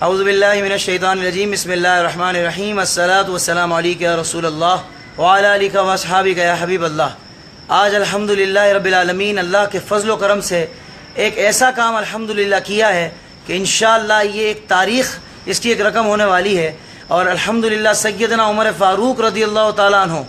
اعوذ باللہ من الشیطان الرجیم بسم اللہ الرحمن الرحیم الصلاۃ والسلام علیک یا رسول اللہ وعلی آلک و اصحابک یا حبیب اللہ۔ آج الحمدللہ رب العالمین اللہ کے فضل و کرم سے ایک ایسا کام الحمدللہ کیا ہے کہ انشاءاللہ یہ ایک تاریخ اس کی ایک رقم ہونے والی ہے، اور الحمدللہ سیدنا عمر فاروق رضی اللہ تعالیٰ عنہ،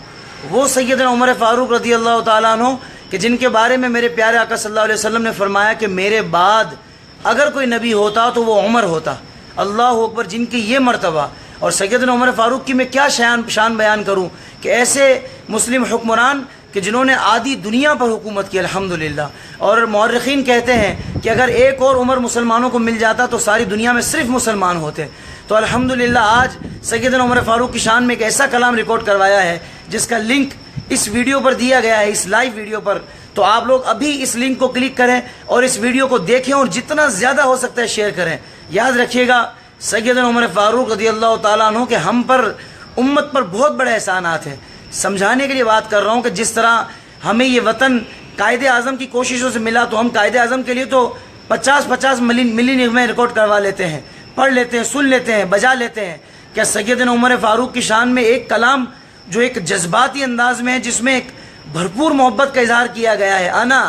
وہ سیدنا عمر فاروق رضی اللہ تعالیٰ عنہ کہ جن کے بارے میں میرے پیارے آقا صلی اللہ علیہ وسلم نے فرمایا کہ میرے بعد اگر کوئی نبی ہوتا تو وہ عمر ہوتا۔ اللہ اکبر، جن کی یہ مرتبہ، اور سیدنا عمر فاروق کی میں کیا شان بیان کروں کہ ایسے مسلم حکمران کہ جنہوں نے آدھی دنیا پر حکومت کی الحمدللہ۔ اور مورخین کہتے ہیں کہ اگر ایک اور عمر مسلمانوں کو مل جاتا تو ساری دنیا میں صرف مسلمان ہوتے۔ تو الحمدللہ آج سیدنا عمر فاروق کی شان میں ایک ایسا کلام ریکارڈ کروایا ہے جس کا لنک اس ویڈیو پر دیا گیا ہے، اس لائیو ویڈیو پر۔ تو آپ لوگ ابھی اس لنک کو کلک کریں اور اس ویڈیو کو دیکھیں اور جتنا زیادہ ہو سکتا ہے شیئر کریں۔ یاد رکھیے گا سیدنا عمر فاروق رضی اللہ تعالیٰ عنہ کہ ہم پر، امت پر بہت بڑے احسانات ہیں۔ سمجھانے کے لیے بات کر رہا ہوں کہ جس طرح ہمیں یہ وطن قائد اعظم کی کوششوں سے ملا، تو ہم قائد اعظم کے لیے تو 50 ملی نغمے ریکارڈ کروا لیتے ہیں، پڑھ لیتے ہیں، سن لیتے ہیں، بجا لیتے ہیں۔ کیا سیدنا عمر فاروق کی شان میں ایک کلام جو ایک جذباتی انداز میں ہے، جس میں ایک بھرپور محبت کا اظہار کیا گیا ہے، انا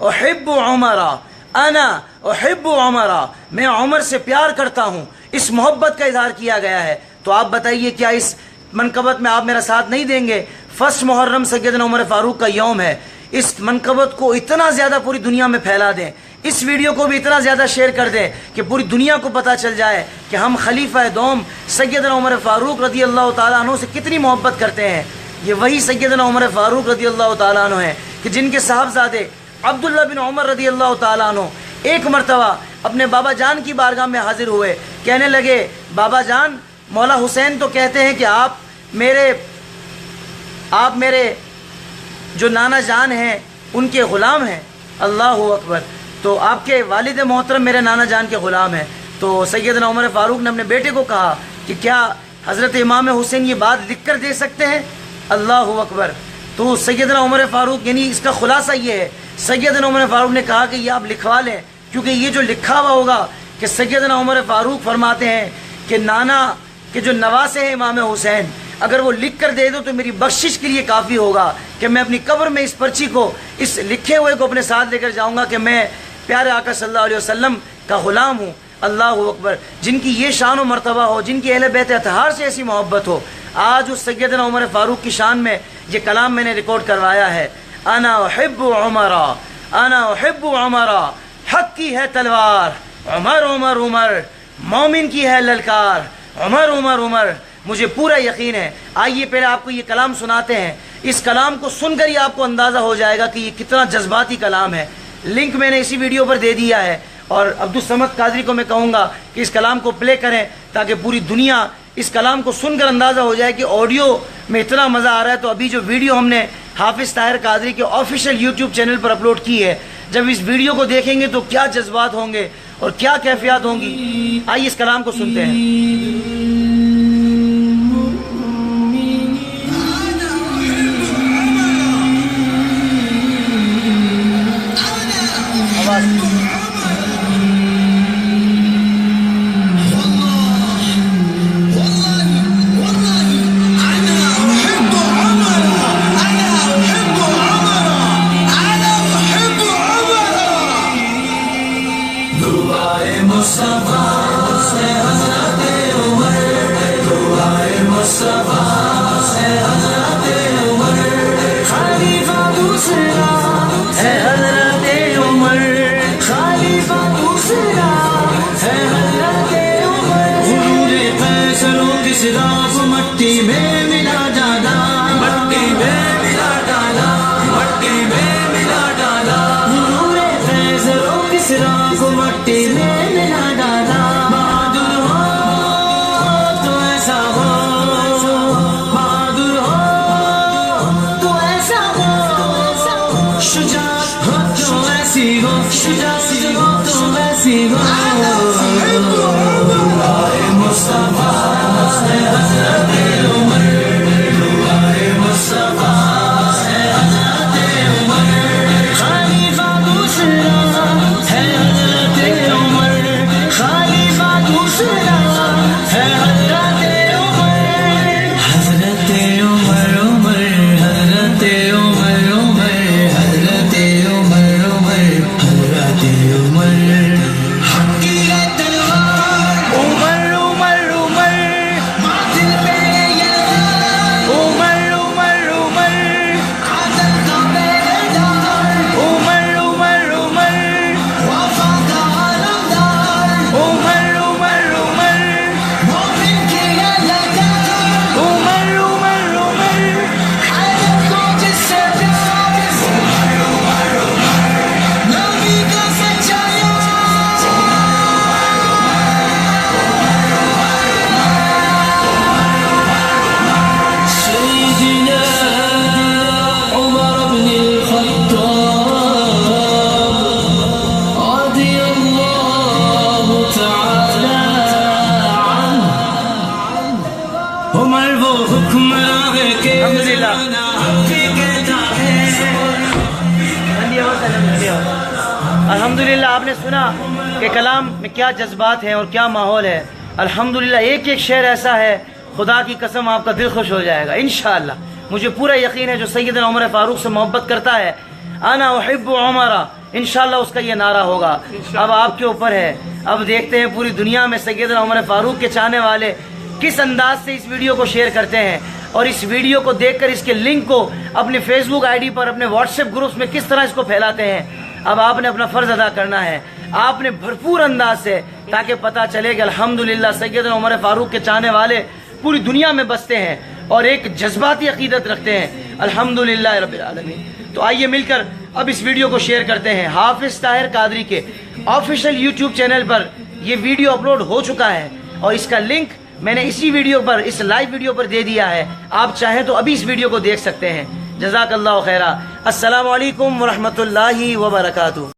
احب عمرا، انا احب عمرا، میں عمر سے پیار کرتا ہوں، اس محبت کا اظہار کیا گیا ہے۔ تو آپ بتائیے کیا اس منقبت میں آپ میرا ساتھ نہیں دیں گے؟ 1 محرم سیدنا عمر فاروق کا یوم ہے، اس منقبت کو اتنا زیادہ پوری دنیا میں پھیلا دیں، اس ویڈیو کو بھی اتنا زیادہ شیئر کر دیں کہ پوری دنیا کو پتہ چل جائے کہ ہم خلیفہ دوم سیدنا عمر فاروق رضی اللہ تعالیٰ عنہ سے کتنی محبت کرتے ہیں۔ یہ وہی سیدنا عمر فاروق رضی اللہ تعالیٰ عنہ ہیں کہ جن کے صاحبزادے عبداللہ بن عمر رضی اللہ تعالیٰ عنہ ایک مرتبہ اپنے بابا جان کی بارگاہ میں حاضر ہوئے، کہنے لگے بابا جان، مولا حسین تو کہتے ہیں کہ آپ میرے جو نانا جان ہیں ان کے غلام ہیں۔ اللہ اکبر، تو آپ کے والد محترم میرے نانا جان کے غلام ہیں۔ تو سیدنا عمر فاروق نے اپنے بیٹے کو کہا کہ کیا حضرت امام حسین یہ بات لکھ کر دے سکتے ہیں؟ اللہ اکبر، تو سیدنا عمر فاروق، یعنی اس کا خلاصہ یہ ہے، سیدنا عمر فاروق نے کہا کہ یہ آپ لکھوا لیں، کیونکہ یہ جو لکھا ہوا ہوگا کہ سیدنا عمر فاروق فرماتے ہیں کہ نانا کے جو نواسے ہیں امام حسین، اگر وہ لکھ کر دے دو تو میری بخشش کے لیے کافی ہوگا کہ میں اپنی قبر میں اس پرچی کو، اس لکھے ہوئے کو اپنے ساتھ لے کر جاؤں گا کہ میں پیارے آقا صلی اللہ علیہ وسلم کا غلام ہوں۔ اللہ اکبر، جن کی یہ شان و مرتبہ ہو، جن کی اہل بیت اطہار سے ایسی محبت ہو، آج اس سیدنا عمر فاروق کی شان میں یہ کلام میں نے ریکارڈ کروایا ہے۔ انا احب عمرا، انا احب عمرا، حق کی ہے تلوار، عمر عمر عمر، مومن کی ہے للکار، عمر عمر عمر، مجھے پورا یقین ہے۔ آئیے پہلے آپ کو یہ کلام سناتے ہیں، اس کلام کو سن کر ہی آپ کو اندازہ ہو جائے گا کہ یہ کتنا جذباتی کلام ہے۔ لنک میں نے اسی ویڈیو پر دے دیا ہے، اور عبدالصمد قادری کو میں کہوں گا کہ اس کلام کو پلے کریں تاکہ پوری دنیا اس کلام کو سن کر اندازہ ہو جائے کہ آڈیو میں اتنا مزہ آ رہا ہے۔ تو ابھی جو ویڈیو ہم نے حافظ طاہر قادری کے آفیشیل یوٹیوب چینل پر اپلوڈ کی ہے، جب اس ویڈیو کو دیکھیں گے تو کیا جذبات ہوں گے اور کیا کیفیات ہوں گی۔ آئیے اس کلام کو سنتے ہیں۔ مٹی میں ملا ڈالا، مٹی میں ملا ڈالا، مٹی میں ملا ڈالا، نور فیض و کسرا کو مٹی میں ملا ڈالا۔ بہادر ہو تو ایسا ہو، بہادر ہو تو ایسا ہو، شجاعت ہو تو ایسی ہو، شجاعت ہو تو ایسی ہو۔ مصطفیٰ حضرت عمر، مصطفیٰ حضرت عمر، خلیفہ دوسرا ہے حضرت عمر، خلیفہ دوسرا الحمدللہ آپ نے سنا کہ کلام میں کیا جذبات ہیں اور کیا ماحول ہے. الحمدللہ ایک ایک شعر ایسا ہے خدا کی قسم آپ کا دل خوش ہو جائے گا انشاءاللہ. مجھے پورا یقین ہے جو سیدنا عمر فاروق سے محبت کرتا ہے انا احب عمرہ انشاءاللہ اس کا یہ نعرہ ہوگا. اب آپ کے اوپر ہے. اب دیکھتے ہیں پوری دنیا میں سیدنا عمر فاروق کے چاہنے والے کس انداز سے اس ویڈیو کو شیئر کرتے ہیں اور اس ویڈیو کو دیکھ کر اس کے لنک کو اپنے فیس بک آئی ڈی پر اپنے واٹس ایپ گروپس میں کس طرح اس کو پھیلاتے ہیں. اب آپ نے اپنا فرض ادا کرنا ہے. آپ نے بھرپور انداز سے تاکہ پتہ چلے کہ الحمدللہ سیدنا عمر فاروق کے چاہنے والے پوری دنیا میں بستے ہیں اور ایک جذباتی عقیدت رکھتے ہیں الحمدللہ رب العالمین. تو آئیے مل کر اب اس ویڈیو کو شیئر کرتے ہیں. حافظ طاہر قادری کے آفیشیل یوٹیوب چینل پر یہ ویڈیو اپلوڈ ہو چکا ہے اور اس کا لنک میں نے اسی ویڈیو پر اس لائیو ویڈیو پر دے دیا ہے. آپ چاہیں تو ابھی اس ویڈیو کو دیکھ سکتے ہیں. جزاک اللہ خیرہ. السلام علیکم ورحمۃ اللہ وبرکاتہ.